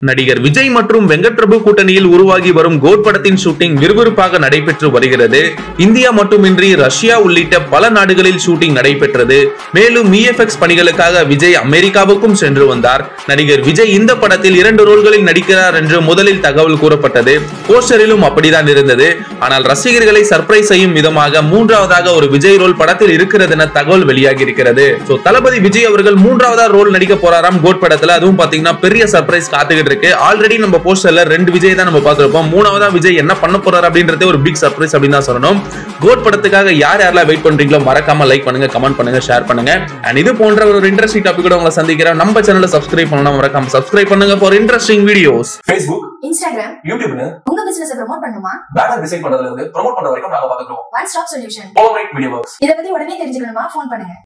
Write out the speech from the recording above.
நடிகர் விஜய் மற்றும் வெங்கட் பிரபு கூட்டணியில் உருவாகி வரும் கோட் படத்தின் ஷூட்டிங் விறுவிறுப்பாக நடைபெற்று வருகிறது. இந்தியா மட்டுமின்றி ரஷ்யா உள்ளிட்ட பல நாடுகளில் ஷூட்டிங் நடைபெற்றது. மேலும் விஎஃப்எக்ஸ் பணிகளுக்காக விஜய் அமெரிக்காவுக்கும் சென்று வந்தார். நடிகர் விஜய் இந்த படத்தில் 2 ரோல்களில் நடிக்கிறார் என்று முதலில் தகவல் கூறப்பட்டது. போஸ்டரிலும் அப்படிதான் இருந்தது. ஆனால் ரசிகர்களை சர்ப்ரைஸ் செய்யும் விதமாக 3வதாக ஒரு விஜய் ரோல் படத்தில் இருக்கிறது என தகவல் வெளியாகி இருக்கிறது. தளபதி விஜய் அவர்கள் 3வது ரோல் நடிக்க போறாராம் கோட் படத்துல. அதுவும் பாத்தீங்கன்னா பெரிய சர்ப்ரைஸ் காத்துக்கிட்டு இருக்கு. ஆல்ரெடி நம்ம போஸ்டர்ல 2 விஜய் தான் நம்ம பார்த்திருப்போம். 3வதா விஜய் என்ன பண்ண போறாரு அப்படின்றதே ஒரு பிக் சர்ப்ரைஸ் அப்படின்னு தான் சொல்லணும். கோட் படத்துக்காக யாரெல்லாம் வெயிட் பண்றீங்களோ மறக்காம லைக் பண்ணுங்க, கமெண்ட் பண்ணுங்க, ஷேர் பண்ணுங்க. அண்ட் இது போன்ற ஒரு இன்ட்ரெஸ்டிங் டாபிக்கோட உங்களை சந்திக்கிறேன். நம்ம சேனலை சப்ஸ்கிரைப் பண்ணணும், மறக்காம சப்ஸ்கிரைப் பண்ணுங்க for interesting videos. Facebook, Instagram, YouTube உங்க பிசினஸ் ப்ரோமோட் பண்ணுமா? பேனர் டிசைன் பண்றதுல இருந்து ப்ரோமோட் பண்ற வரைக்கும் நாங்க பாத்துக்கிறோம். One stop solution. Power Right Media Works. இத பத்தி உடனே தெரிஞ்சுக்கணுமா? ஃபோன் பண்ணுங்க.